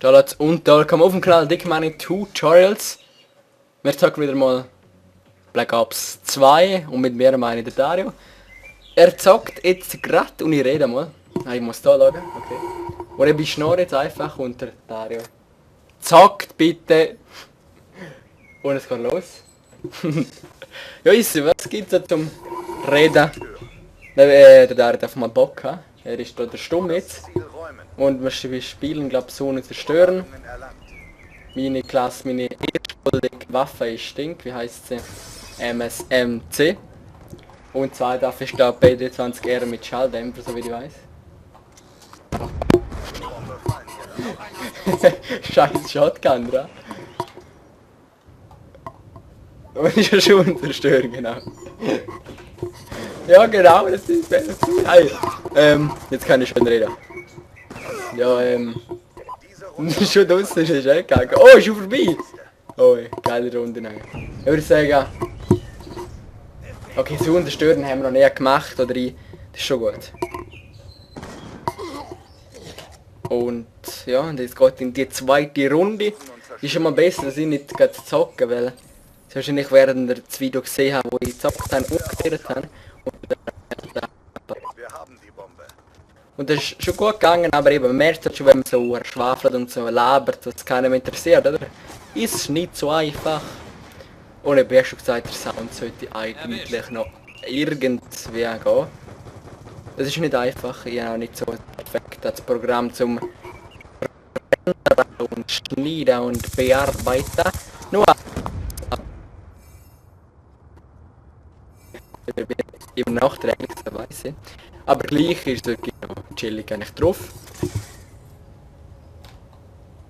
Und da kommen auf dem Kanal Dick Money Tutorials. Wir zocken wieder mal Black Ops 2 und mit mir meine der Dario. Er zockt jetzt gerade und ich rede mal. Ah, ich muss da schauen, okay. Und ich beschnurre jetzt einfach unter Dario. Zockt bitte! Und es geht los. Ja, was gibt's da zum Reden? Der Dario darf mal Bock haben. Er ist da der Stumm jetzt. Und wir spielen, glaube ich, Zonen zerstören. Meine Klasse, meine erste Waffe ist Ding, wie heißt sie? MSMC. Und zweite Waffe ist da PD20R mit Schalldämpfer, so wie ich weiß. Scheiß Shotgun, oder? Und ist ja schon zerstören, genau. Ja, genau, das ist besser. Jetzt kann ich schon reden. Ja, schon draussen ist er gegangen. Oh, ist schon vorbei! Oh, geile Runde. Ich würde sagen... Okay, so unterstören haben wir noch nie gemacht, oder ich... Das ist schon gut. Und ja, und jetzt geht in die zweite Runde. Ist schon mal besser, dass ich nicht zocken, weil... Sie wahrscheinlich während das Video gesehen haben, wo ich gezockt habe und umgekehrt habe. Und das ist schon gut gegangen, aber eben, man merkt halt schon, wenn man so schwafelt und so labert, dass es keinem interessiert, oder? Ist nicht so einfach. Und ich habe ja schon gesagt, der Sound sollte eigentlich noch irgendwie gehen. Das ist nicht einfach, ich habe auch nicht so perfekt das Programm zum und schneiden und bearbeiten. Nur im nachträglich dabei sein. Aber gleich ist es genau chillig eigentlich drauf.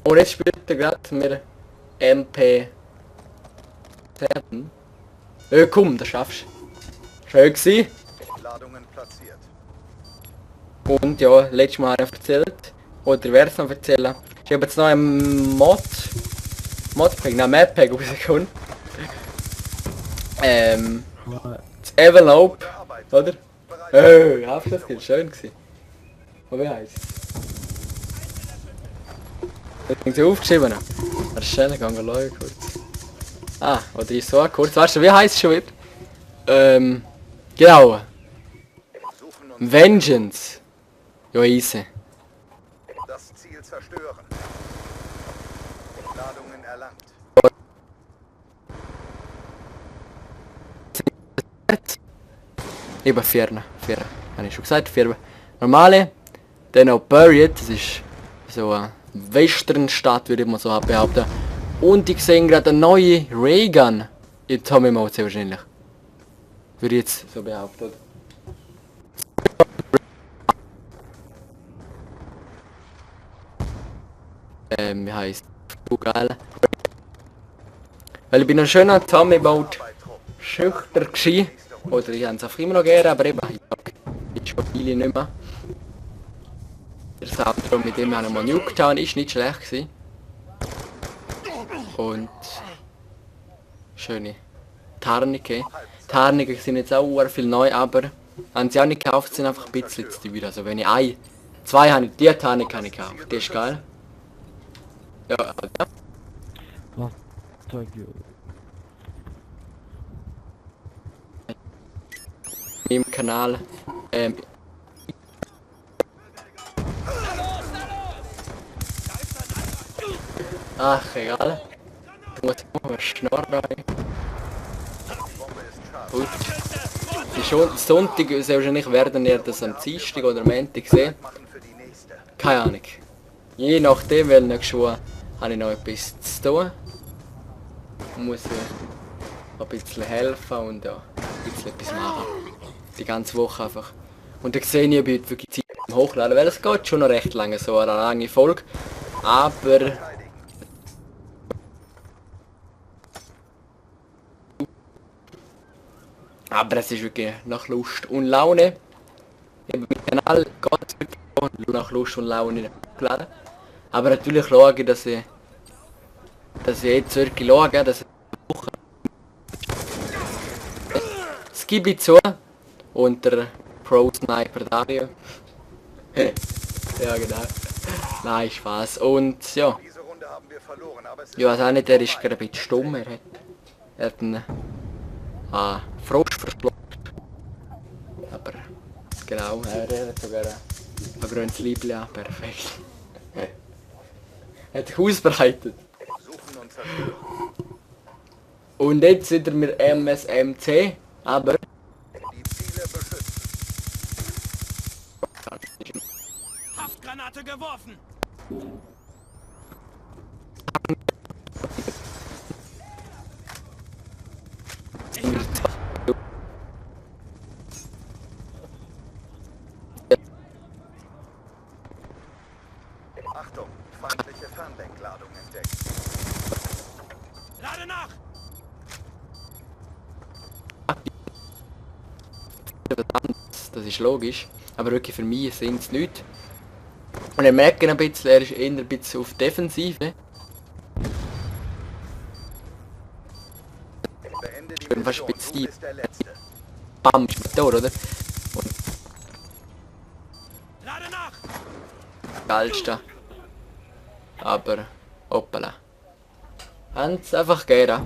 Und jetzt spielt er gerade mir MP7. Komm, das schaffst du. Schön gewesen. Und ja, letztes Mal habe ich erzählt. Oder werde es noch erzählen. Ich habe jetzt noch ein Modpack, nein, Mappack rausgekommen. Das Envelope, oder? Oh, Haftbefehl, schön gewesen. Aber wie heisst es? Das sind aufgeschrieben. Das ist schnell gegangen, schauen kurz. Ah, oder ist so kurz. Weißt du, wie heisst es schon wieder? Genau. Vengeance. Ja, easy. Das Ziel zerstören. Ladungen erlangt. Eben 4. Habe ich schon gesagt, 4. Normale. Dann auch Buried, das ist so eine Westernstadt, würde ich mal so behaupten. Und ich sehe gerade eine neue Raygun in Tommy Mode sehr wahrscheinlich. Würde ich jetzt so behaupten. Wie heisst es? Geil. Weil ich bin ein schöner Tommy Mode schüchter gewesen. Oder ich habe es auch immer noch gerne, aber eben, ich spiele nicht mehr. Der Soundtrack mit dem habe ich mal Nuketown ist nicht schlecht gewesen. Und schöne Tarnike. Tarnike sind jetzt auch viel neu, aber haben sie auch nicht gekauft, sind einfach ein bisschen zu teuer. Also wenn ich zwei habe ich, die Tarnike habe ich gekauft, die ist geil. Ja, ja. Was zeig ich? Im Kanal. Ach, egal. Du musst immer Schnorr rein. Gut. Die Sonntag sehr wahrscheinlich werden ihr das am Dienstag oder am Montag sehen. Keine Ahnung. Je nachdem, weil nächste Woche habe ich noch etwas zu tun. Muss ein bisschen helfen und ja, ein bisschen etwas machen. Die ganze Woche einfach. Und dann sehe ich, ob ich wirklich Zeit zum Hochladen, weil es geht schon noch recht lange, so eine lange Folge. Aber es ist wirklich nach Lust und Laune. Eben mit Kanal geht es wirklich nach Lust und Laune hochgeladen. Aber natürlich schaue ich, dass ich jetzt wirklich schaue, dass ich es gibt zu unter Pro Sniper Dario. Ja, genau. Nein, Spaß. Und ja, Diese Runde haben wir verloren, aber es ist ich weiß auch nicht, der ist gerade ein bisschen stumm. Er hat einen Frosch verschluckt. Aber genau, er hat sogar ein grünes Liebling an. Perfekt. Er hat sich ausbreitet. Suchen und zerstören. Und jetzt wieder mit MSMC, aber Die Ziele beschützen. Haftgranate geworfen! Achtung, feindliche Fernlenkladung entdeckt. Lade nach! das ist logisch. Aber wirklich für mich sind es nichts. Und er merkt ein bisschen, er ist eher ein bisschen auf Defensive. Beende die bin fast Mission. Du spitz bist der Letzte. Bam, ist mit Tor, oder? Und Lade nach! geilste. Aber, hoppala. Haben es einfach gegeben.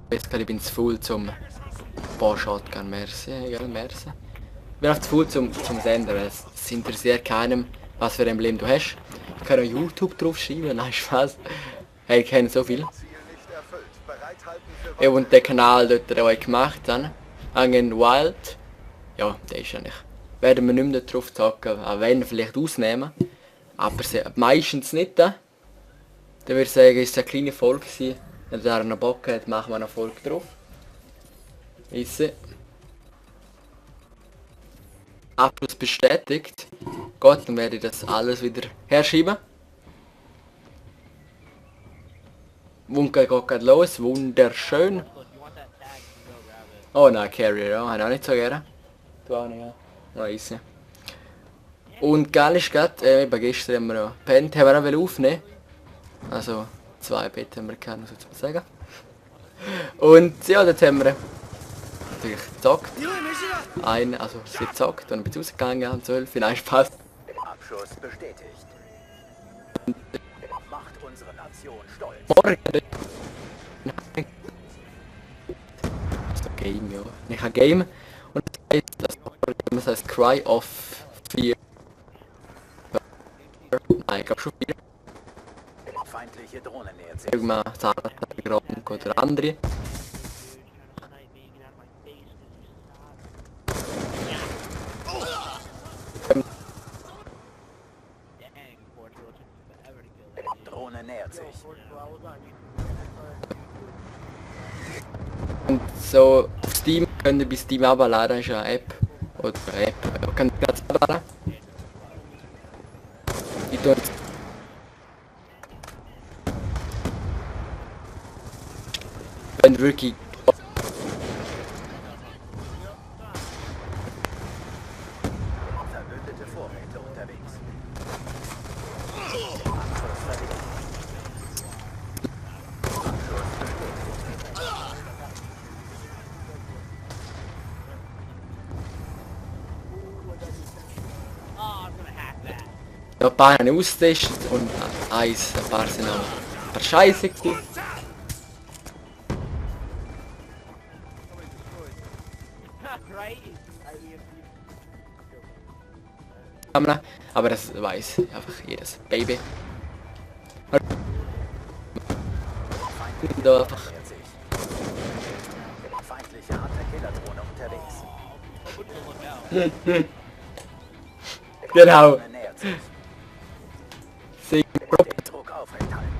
Ich bin zu faul zum Shotgun, merci, egal, merci. Ich bin auch zu faul zum Sender, es interessiert keinem, was für ein Emblem du hast. Ich kann auch YouTube drauf schreiben, nein, Spaß. Hey, ich kenne so viel. Ziel nicht erfüllt. Bereithalten für Ja, und der Kanal dort, den ich gemacht habe, Angen Wild, ja, der ist ja nicht. Werden wir nicht mehr drauf zocken, auch wenn vielleicht ausnehmen. Aber meistens nicht. Dann würde ich sagen, ist es eine kleine Folge gewesen. Wenn der noch Bock hat, machen wir eine Folge drauf. Easy. Abschluss bestätigt. Gut, dann werde ich das alles wieder herschieben. Wunker geht gerade los, wunderschön. Oh nein, Carrier, ja, habe ich auch nicht so gerne. Du auch nicht, ja. Oh, easy. Und geil ist gerade, eben gestern haben wir ja gepennt, haben wir auch aufnehmen. Also 2 Bett haben wir gehabt, muss ich jetzt mal sagen. Und ja, dort haben wir natürlich gezockt. Also sie gezockt und ein bisschen rausgegangen um 12 Uhr. Nein, Spaß. Abschuss bestätigt. Macht unsere Nation stolz. Morgen. Das ist ein Game, ja. Ich habe Game und das heißt Cry of Fear. Nein, ich glaube schon 4. Feindliche Drohne nähert sich. Irgendwann Sarah oder andere. Drohne nähert sich. Und so auf Steam könnt ihr bei Steam abladen, ist eine App. Oder eine App. Ihr könnt ihr gerade abladen. Ich tue jetzt wenn ihr wirklich Verbündete Vorräte unterwegs. ja, ein paar habe ich ausgetestet und ein paar sind auch ein paar Scheiße gewesen. Aber das weiß einfach jedes Baby. Da einfach. Nähert sich. Feindliche Hunter-Killer-Drohne unterwegs. Genau. Drohne nähert sich. Sie Den Druck aufrecht halten.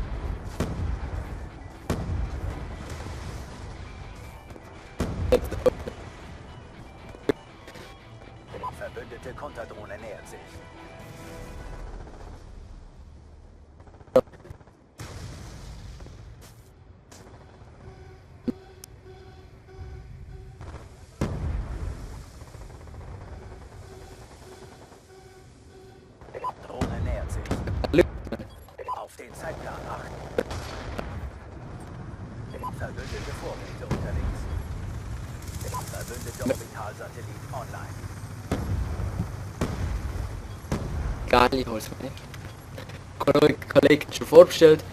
Verbündete Konterdrohne nähert sich. Drohne nähert sich. Auf den Zeitplan achten. Verbündete Vorräte unterwegs. Verbündete Orbitalsatellit online. geile Holzmann. Kollege hat schon vorbestellt.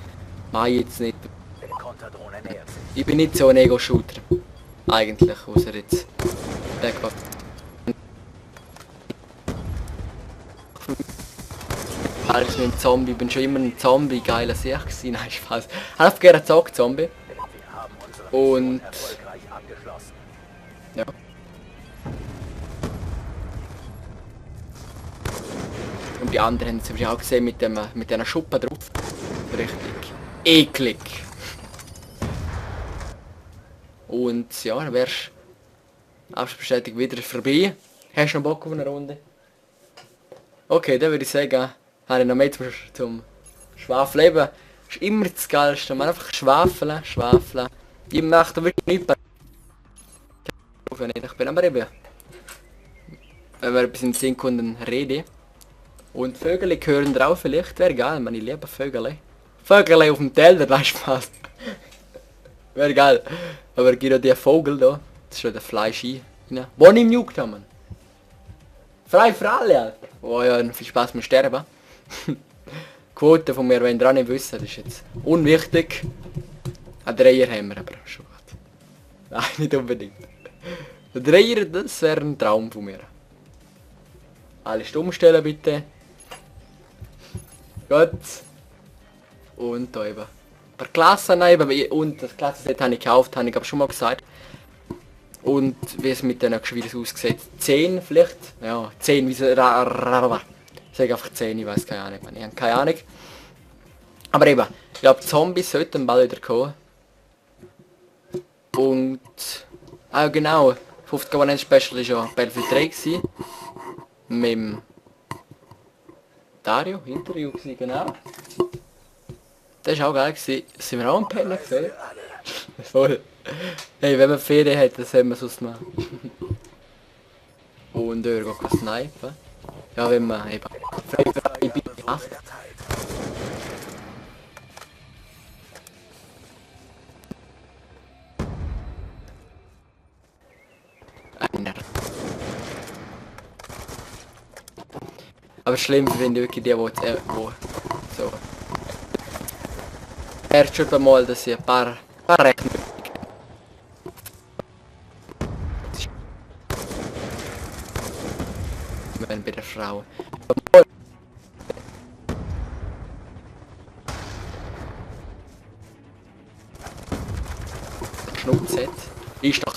Mach ich jetzt nicht. Konterdrohne nähert sich. Ich bin nicht so ein Ego-Shooter. Eigentlich, außer jetzt. Backpack. Alles mit dem Zombie, ich bin schon immer ein Zombie, geiler Sieg gewesen. Nein, Spaß. Ich habe gerne gezockt, Zombie. Wir haben unsere Und Mission erfolgreich abgeschlossen. ja. Und die anderen haben es auch gesehen mit dieser Schuppe drauf. Richtig eklig. Und ja, dann wärst du Abschlussbestätigung wieder vorbei. Hast du noch Bock auf eine Runde? Okay, dann würde ich sagen, habe ich noch mehr zum Schwafeln. Eben, ist immer das Geilste. Man einfach schwafeln. Ich mache da wirklich nichts. Ich bin aber eben, wenn wir etwas in 10 Sekunden reden. Und Vögel hören drauf vielleicht, wäre geil, man, ich liebe Vögel. Vögel auf dem Teller, das Spaß. Wäre geil. Aber gibt auch der Vogel da, das ist schon der Fleisch rein. Wo nicht juckt haben, man. Frei für alle, Alter. Oh ja, viel Spaß mit Sterben. Quote von mir, wenn ihr auch nicht wisst, das ist jetzt unwichtig. Ein Dreier haben wir aber schon gut. Nein, nicht unbedingt. Der Dreier, das wäre ein Traum von mir. Alles umstellen bitte. Gut. Und da eben. Ein paar Klassen eben. Und das Klassenset habe ich gekauft, habe ich aber schon mal gesagt. Und wie es mit denen Geschwindes aussieht. 10 vielleicht. Ja, 10 wie so. Ich sage einfach 10, ich weiß keine Ahnung. Ich habe keine Ahnung. Aber eben, ich glaube Zombies sollten bald wieder kommen. Und ah genau, 50 Abonnenten Special war ja Battlefield 3 gewesen. Mit dem Dario, Interview gewesen, genau. Das war auch geil gewesen. Sind wir auch am Pennen gesehen? Voll. Hey, wenn man Ferien hat, das haben wir sonst mal. Und gehen snipen. Ja, wenn man eben frei hast. Einer. Aber schlimm finde ich wirklich die, wo so. Merkt schon mal, dass ich ein paar Rechnungen. Wenn bei der Frau. Schnupset. Ist doch.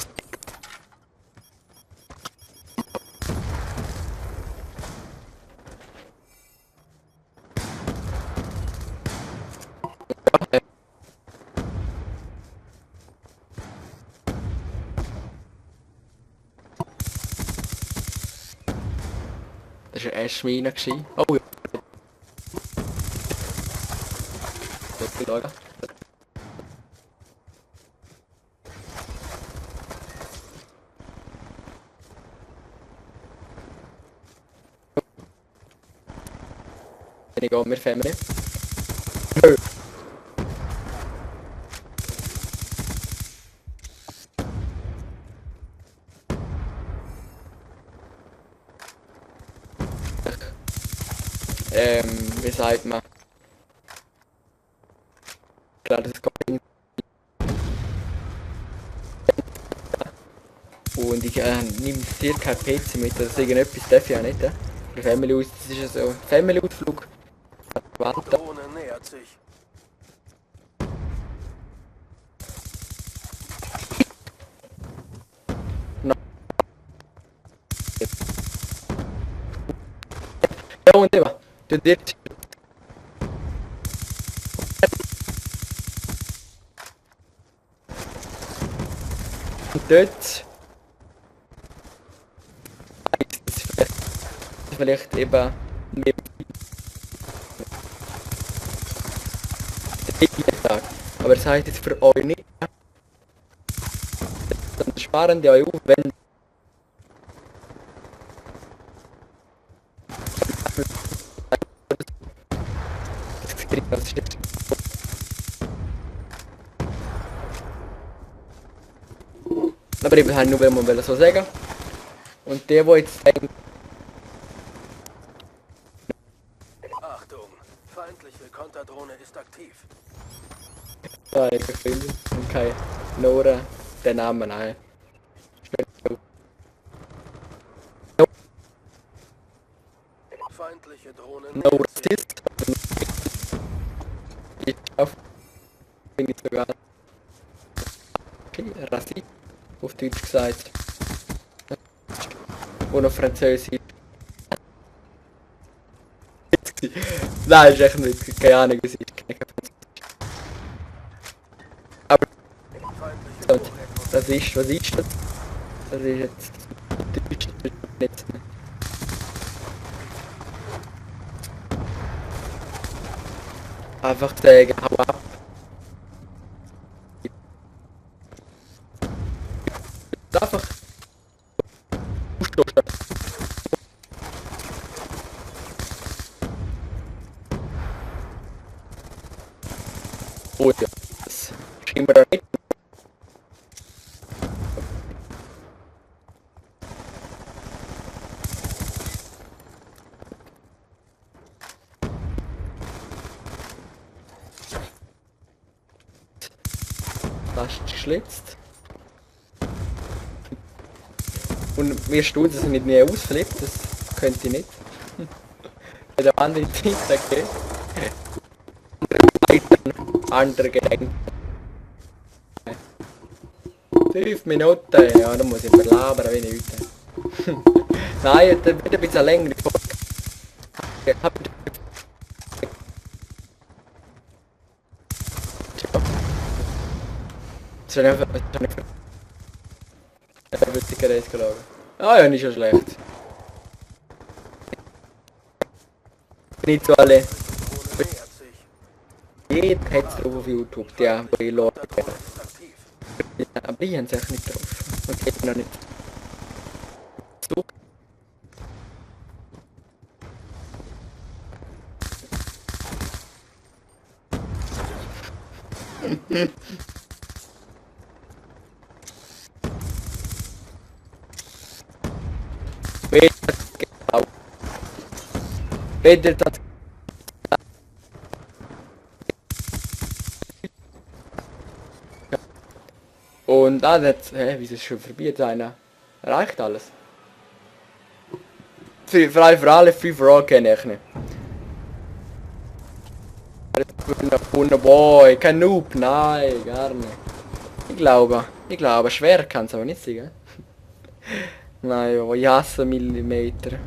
Das war erst Schweine. Oh ja. Gut schauen. Ich gehe mit Family. Nö. Wie sagt man? Klar, das geht. Und ich nehme circa PC mit, also irgendetwas darf ich auch nicht. Für Family aus, das ist ja so Family Ausflug. Drohne nähert sich. Ja und eben, du dort. Und dort. Vielleicht eben mit Tag. Aber das heißt jetzt für euch nicht. Dann sparen die euch auf, wenn das ist. Aber ich halt nur, wenn man so sagen. Und der, wo jetzt denkt, Achtung! Feindliche Konterdrohne ist aktiv. Da ich gefunden und keine Nora den Namen ein. Feindliche Drohne No nähert sich. Rassist. Ich auf bin ich sogar okay, Rassist auf Deutsch gesagt. Und auf Französisch. Nein, ist echt nicht. Keine Ahnung, es ist kein Französisch. Aber Feindliche was Hochrekrut. was ist das? Das ist jetzt Deutsch, das ist nicht mehr. Einfach sagen, hau ab. Einfach ausstoßen. Oh ja, das schieben wir da nicht. Das ist geschlitzt. Und mir stut es nicht mehr ausflippt, das könnte ich nicht. Bei der anderen Seite geht. Andere Gedenken. 5 Minuten, ja, da muss ich verlabern wie nichts. Nein, dann wird ein bisschen länger. Das ist einfach... Er wird die Gerät gelagert. Ah ja, nicht so schlecht. Nicht so alle. Drohne nähert sich. Jeder hat es drauf auf YouTube, ja, wo ich schaue. Konterdrohne ist aktiv. Ja, aber die haben es echt nicht drauf. Okay, noch nicht. So. Genau. Weder das. Und dann hat, wie ist es schon vorbei jetzt einer? Reicht alles? Für alle 5 Raw kenne ich nicht. Boah, kein Noob, nein, gar nicht. Ich glaube, schwer kann es aber nicht sein, gell? Nein, oh, ich hasse Millimeter.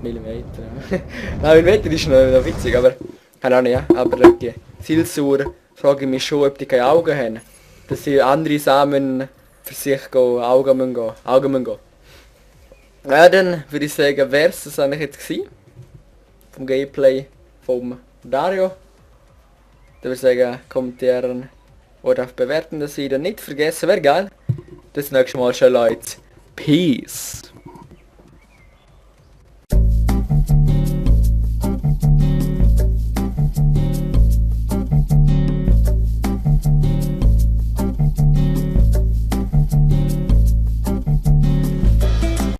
Millimeter, ja. Nein, Millimeter ist noch witzig, aber... Keine Ahnung, ja, aber okay. Zielsauer frage ich mich schon, ob die keine Augen haben. Dass sie andere Samen für sich gehen, Augen müssen gehen. Ja, dann würde ich sagen, wär's das eigentlich jetzt gewesen. Vom Gameplay vom Dario. Dann würde ich sagen, kommentieren oder bewerten das Video. Nicht vergessen, wäre geil. Das nächste Mal schon, Leute. Peace.